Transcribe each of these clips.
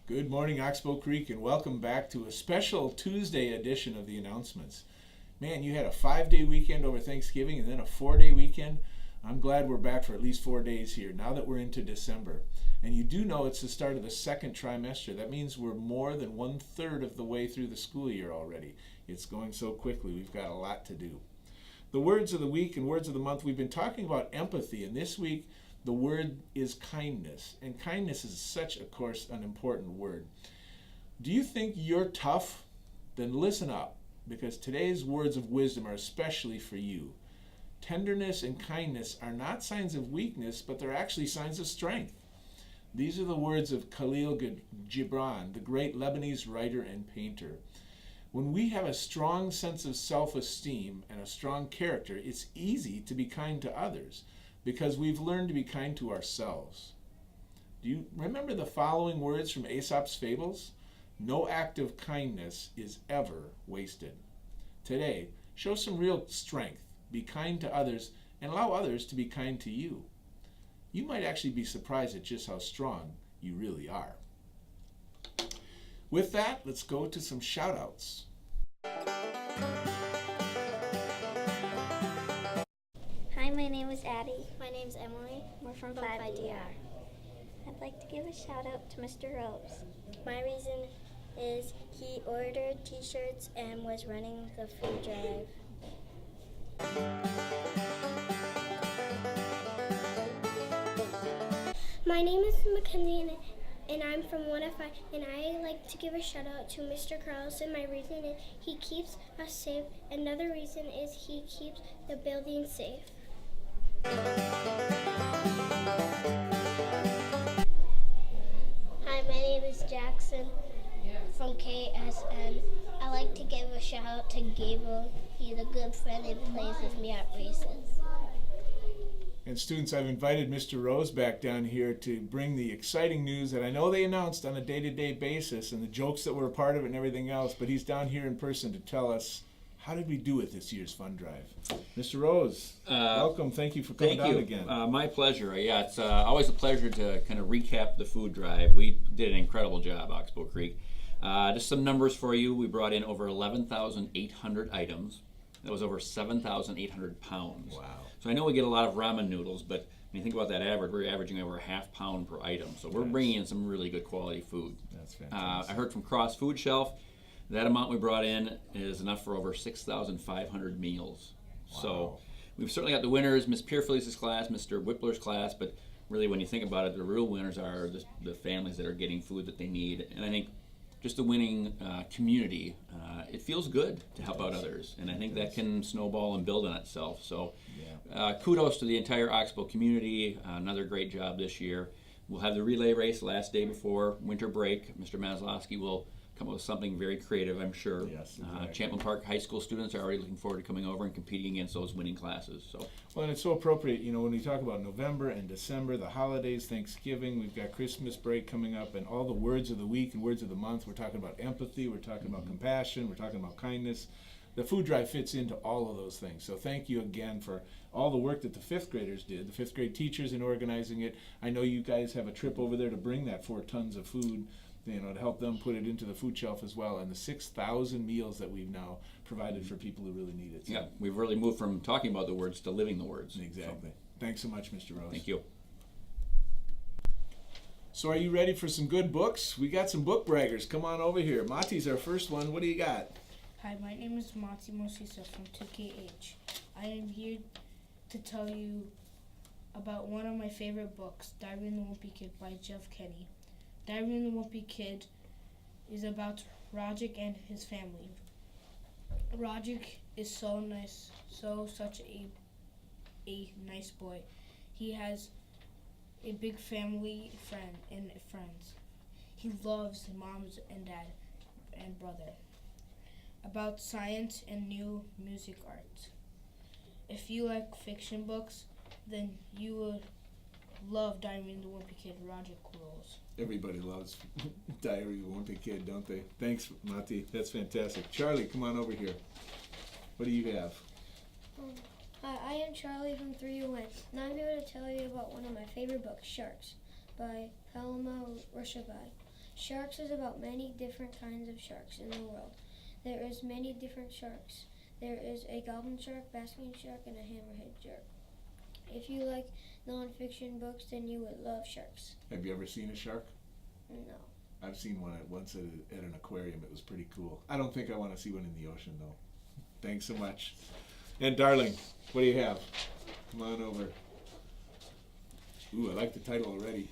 Good morning, Expo Creek, and welcome back to a special Tuesday edition of the announcements. Man, you had a 5-day weekend over Thanksgiving and then a 4-day weekend. I'm glad we're back for at least 4 days here now that we're into December. And you do know it's the start of the second trimester. That means we're more than 1/3 of the way through the school year already. It's going so quickly. We've got a lot to do. The words of the week and words of the month, we've been talking about empathy, and this week the word is kindness. And kindness is such, of course, an important word. Do you think you're tough? Then listen up, because today's words of wisdom are especially for you. Tenderness and kindness are not signs of weakness, but they're actually signs of strength. These are the words of Khalil Gibran, the great Lebanese writer and painter. When we have a strong sense of self-esteem and a strong character, it's easy to be kind to others because we've learned to be kind to ourselves. Do you remember the following words from Aesop's fables? No act of kindness is ever wasted. Today, show some real strength. Be kind to others and allow others to be kind to you. You might actually be surprised at just how strong you really are. With that, let's go to some shout-outs. Hi, my name is Addie. My name's Emily. We're from 5DR. I'd like to give a shout out to Mr. Rose. My reason is he ordered t-shirts and was running the food drive. My name is Mackenzie and I'm from 105, and I like to give a shout out to Mr. Carlson. My reason is he keeps us safe. Another reason is he keeps the building safe. Hi, my name is Jackson from KSN. I like to give a shout out to Gabriel. He's a good friend and plays with me at races. And students, I've invited Mr. Rose back down here to bring the exciting news that I know they announced on a day-to-day basis and the jokes that were a part of it and everything else, but he's down here in person to tell us how did we do at this year's fund drive. Mr. Rose, welcome. Thank you for coming down again. My pleasure. Yeah, it's always a pleasure to kind of recap the food drive. We did an incredible job, Oxbow Creek. Just some numbers for you. We brought in over 11,800 items. That was over 7,800 pounds. Wow. So I know we get a lot of ramen noodles, but when you think about that average, we're averaging over a half pound per item. So we're bringing in some really good quality food. That's fantastic. I heard from Cross Food Shelf, that amount we brought in is enough for over 6,500 meals. Wow. So we've certainly got the winners, Ms. Pierfelice's class, Mr. Whippler's class, but really when you think about it, the real winners are the families that are getting food that they need. And I think just the winning community, it feels good to help out others, and I think that can snowball and build on itself. So kudos to the entire Oxbow community. Another great job this year. We'll have the relay race last day before winter break. Mr. Maslowski will come up with something very creative, I'm sure. Yes, exactly. Champlin Park High School students are already looking forward to coming over and competing against those winning classes. So, well, and it's so appropriate, you know, when we talk about November and December, the holidays, Thanksgiving, we've got Christmas break coming up, and all the words of the week and words of the month. We're talking about empathy, we're talking about compassion, we're talking about kindness. The food drive fits into all of those things. So thank you again for all the work that the fifth graders did, the fifth grade teachers in organizing it. I know you guys have a trip over there to bring that 4 tons of food, you know, to help them put it into the food shelf as well, and the 6,000 meals that we've now provided for people who really need it. So. Yeah, we've really moved from talking about the words to living the words. Exactly. So. Thanks so much, Mr. Rose. Thank you. So are you ready for some good books? We got some book braggers. Come on over here. Mati's our first one. What do you got? Hi, my name is Mati Mosisa from 2KH. I am here to tell you about one of my favorite books, Diary of the Wimpy Kid by Jeff Kenny. Diary of the Wimpy Kid is about Roderick and his family. Roderick is so nice, such a nice boy. He has a big family and friends. He loves moms and dad and brother. About science and new music art. If you like fiction books, then you would love Diary of the Wimpy Kid, Roderick Rules. Everybody loves Diary of a Wimpy Kid, don't they? Thanks, Mati. That's fantastic. Charlie, come on over here. What do you have? Hi, I am Charlie from 301, and I'm here to tell you about one of my favorite books, Sharks, by Paloma Rushabai. Sharks is about many different kinds of sharks in the world. There is many different sharks. There is a goblin shark, basking shark, and a hammerhead shark. If you like non-fiction books, then you would love sharks. Have you ever seen a shark? No. I've seen one once at an aquarium. It was pretty cool. I don't think I want to see one in the ocean, though. Thanks so much. And darling, what do you have? Come on over. Ooh, I like the title already.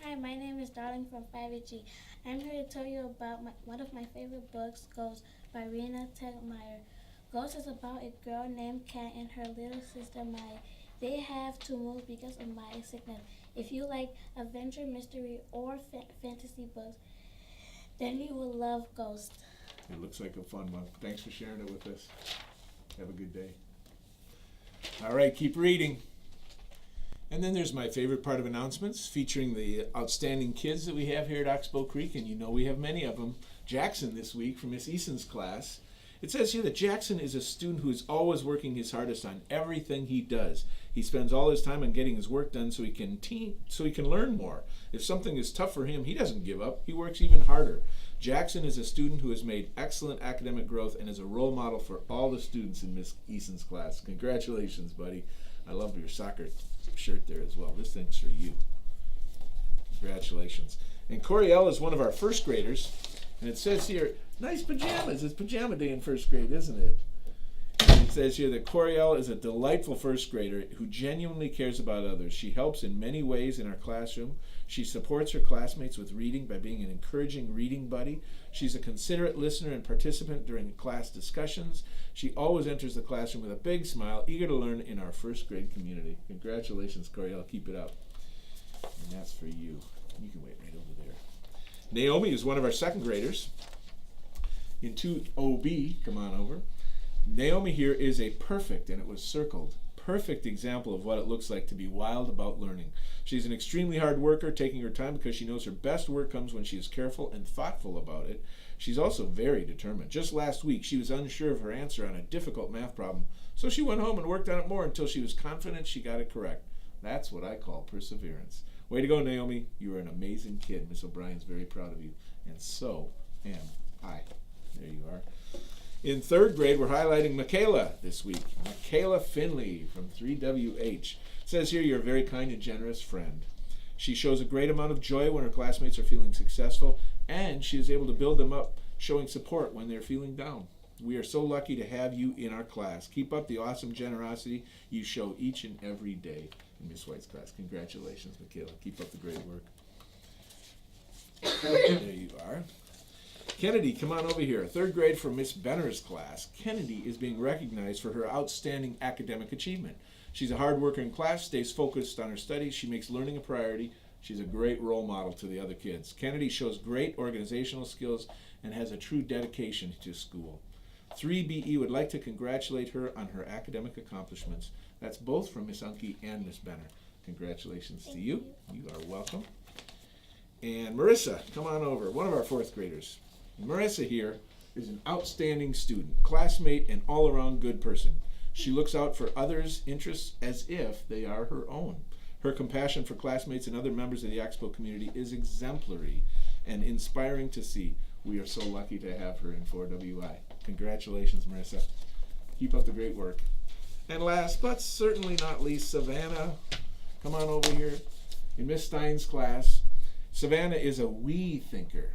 Hi, my name is Darling from 5HE. I'm here to tell you about one of my favorite books, Ghost, by Rena Tegmeyer. Ghost is about a girl named Kat and her little sister Maya. They have to move because of Maya's sickness. If you like adventure, mystery, or fantasy books, then you will love Ghost. It looks like a fun one. Thanks for sharing it with us. Have a good day. All right, keep reading. And then there's my favorite part of announcements, featuring the outstanding kids that we have here at Expo Creek, and you know we have many of them. Jackson this week from Miss Eason's class. It says here that Jackson is a student who is always working his hardest on everything he does. He spends all his time on getting his work done so he can learn more. If something is tough for him, he doesn't give up. He works even harder. Jackson is a student who has made excellent academic growth and is a role model for all the students in Miss Eason's class. Congratulations, buddy. I love your soccer shirt there as well. This thing's for you. Congratulations. And Coriel is one of our first graders, and it says here, nice pajamas. It's pajama day in first grade, isn't it? And it says here that Coriel is a delightful first grader who genuinely cares about others. She helps in many ways in our classroom. She supports her classmates with reading by being an encouraging reading buddy. She's a considerate listener and participant during class discussions. She always enters the classroom with a big smile, eager to learn in our first grade community. Congratulations, Coriel. Keep it up. And that's for you. You can wait right over there. Naomi is one of our second graders. In 2OB, come on over. Naomi here is a perfect, and it was circled, perfect example of what it looks like to be wild about learning. She's an extremely hard worker, taking her time because she knows her best work comes when she is careful and thoughtful about it. She's also very determined. Just last week, she was unsure of her answer on a difficult math problem, so she went home and worked on it more until she was confident she got it correct. That's what I call perseverance. Way to go, Naomi. You are an amazing kid. Miss O'Brien's very proud of you, and so am I. There you are. In third grade, we're highlighting Michaela this week. Michaela Finley from 3WH. It says here, you're a very kind and generous friend. She shows a great amount of joy when her classmates are feeling successful, and she is able to build them up, showing support when they're feeling down. We are so lucky to have you in our class. Keep up the awesome generosity you show each and every day in Miss White's class. Congratulations, Michaela. Keep up the great work. There you are. Kennedy, come on over here. Third grade from Miss Benner's class. Kennedy is being recognized for her outstanding academic achievement. She's a hard worker in class, stays focused on her studies. She makes learning a priority. She's a great role model to the other kids. Kennedy shows great organizational skills and has a true dedication to school. 3BE would like to congratulate her on her academic accomplishments. That's both from Miss Unke and Miss Benner. Congratulations to you. You are welcome. And Marissa, come on over, one of our fourth graders. Marissa here is an outstanding student, classmate, and all-around good person. She looks out for others' interests as if they are her own. Her compassion for classmates and other members of the Expo community is exemplary and inspiring to see. We are so lucky to have her in 4WI. Congratulations, Marissa. Keep up the great work. And last but certainly not least, Savannah. Come on over here. In Miss Stein's class, Savannah is a we thinker,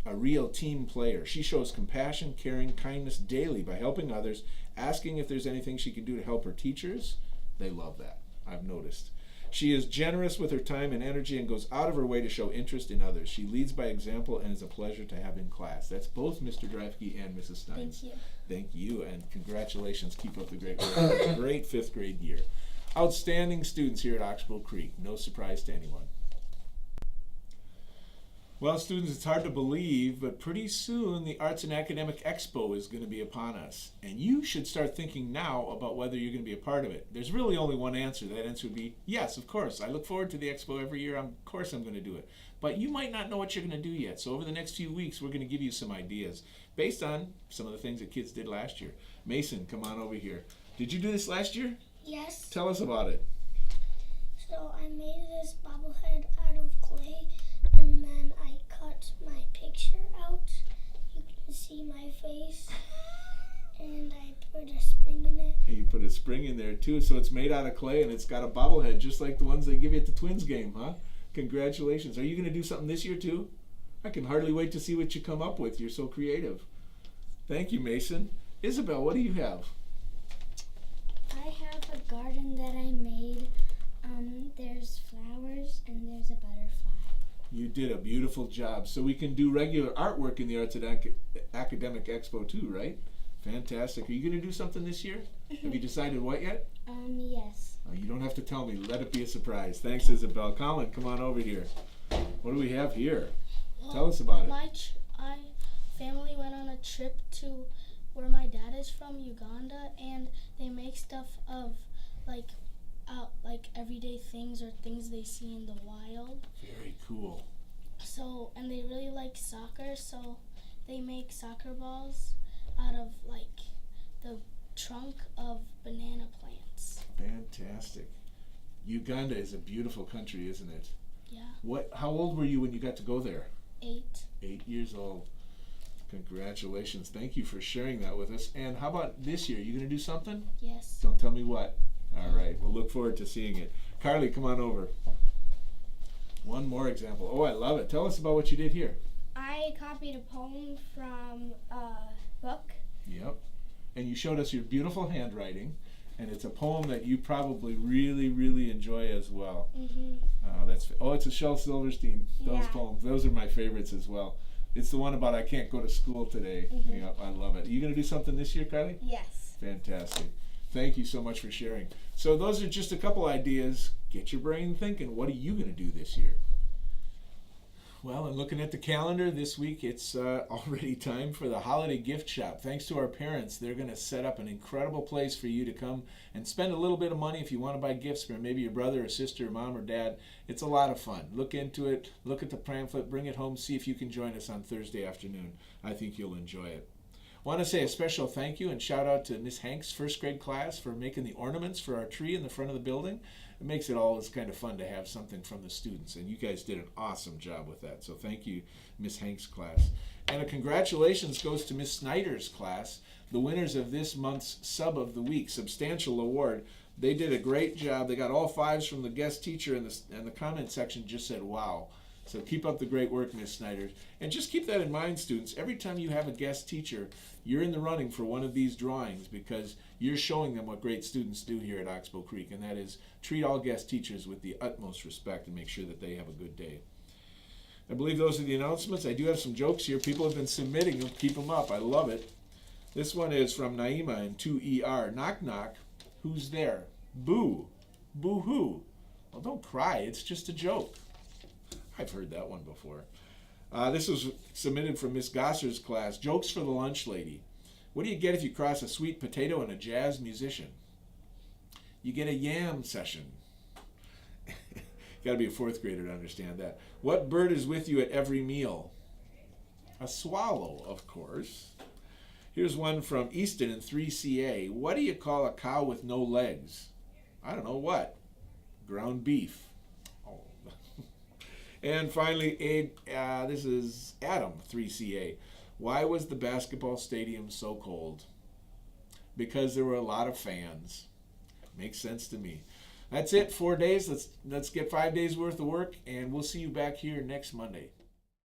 a real team player. She shows compassion, caring, kindness daily by helping others, asking if there's anything she can do to help her teachers. They love that, I've noticed. She is generous with her time and energy and goes out of her way to show interest in others. She leads by example and is a pleasure to have in class. That's both Mr. Dreyfke and Mrs. Stein. Thank you. Thank you, and congratulations. Keep up the great work. Great fifth grade year. Outstanding students here at Oxbow Creek. No surprise to anyone. Well, students, it's hard to believe, but pretty soon the Arts and Academic Expo is going to be upon us. And you should start thinking now about whether you're going to be a part of it. There's really only one answer. That answer would be, yes, of course. I look forward to the Expo every year. Of course I'm going to do it. But you might not know what you're going to do yet. So over the next few weeks, we're going to give you some ideas based on some of the things that kids did last year. Mason, come on over here. Did you do this last year? Yes. Tell us about it. So I made this bobblehead out of clay, and then I cut brought my picture out. You can see my face. And I put a spring in it. And you put a spring in there too, so it's made out of clay and it's got a bobblehead just like the ones they give you at the Twins game, huh? Congratulations. Are you going to do something this year too? I can hardly wait to see what you come up with. You're so creative. Thank you, Mason. Isabel, what do you have? I have a garden that I made. There's flowers and there's a butterfly. You did a beautiful job. So we can do regular artwork in the Arts at Academic Expo too, right? Fantastic. Are you going to do something this year? Have you decided what yet? Yes. You don't have to tell me. Let it be a surprise. Thanks, Isabel. Colin, come on over here. What do we have here? Tell us about it. My family went on a trip to where my dad is from, Uganda, and they make stuff of like everyday things or things they see in the wild. Very cool. So, and they really like soccer, so they make soccer balls out of like the trunk of banana plants. Fantastic. Uganda is a beautiful country, isn't it? Yeah. How old were you when you got to go there? 8. 8 years old. Congratulations. Thank you for sharing that with us. And how about this year? You going to do something? Yes. Don't tell me what. All right. We'll look forward to seeing it. Carly, come on over. One more example. Oh, I love it. Tell us about what you did here. I copied a poem from a book. Yep. And you showed us your beautiful handwriting. And it's a poem that you probably really, really enjoy as well. It's a Shel Silverstein. Those poems. Those are my favorites as well. It's the one about I can't go to school today. Yeah, I love it. Are you going to do something this year, Kylie? Yes. Fantastic. Thank you so much for sharing. So those are just a couple ideas. Get your brain thinking. What are you going to do this year? Well, and looking at the calendar this week, it's already time for the holiday gift shop. Thanks to our parents, they're going to set up an incredible place for you to come and spend a little bit of money if you want to buy gifts for maybe your brother or sister, or mom or dad. It's a lot of fun. Look into it. Look at the pamphlet. Bring it home. See if you can join us on Thursday afternoon. I think you'll enjoy it. I want to say a special thank you and shout out to Miss Hank's first grade class for making the ornaments for our tree in the front of the building. It makes it always kind of fun to have something from the students, and you guys did an awesome job with that. So thank you, Miss Hank's class. And a congratulations goes to Miss Snyder's class, the winners of this month's Sub of the Week, substantial award. They did a great job. They got all 5s from the guest teacher, and the comment section just said, wow. So keep up the great work, Miss Snyder. And just keep that in mind, students. Every time you have a guest teacher, you're in the running for one of these drawings because you're showing them what great students do here at Oxbow Creek, and that is treat all guest teachers with the utmost respect and make sure that they have a good day. I believe those are the announcements. I do have some jokes here. People have been submitting them. Keep them up. I love it. This one is from Naima in 2ER. Knock, knock. Who's there? Boo. Boo-hoo. Well, don't cry. It's just a joke. I've heard that one before. This was submitted from Miss Gosser's class. Jokes for the lunch lady. What do you get if you cross a sweet potato and a jazz musician? You get a yam session. Got to be a 4th grader to understand that. What bird is with you at every meal? A swallow, of course. Here's one from Easton in 3CA. What do you call a cow with no legs? I don't know what. Ground beef. And finally, this is Adam, 3CA. Why was the basketball stadium so cold? Because there were a lot of fans. Makes sense to me. That's it, 4 days. Let's get 5 days worth of work, and we'll see you back here next Monday.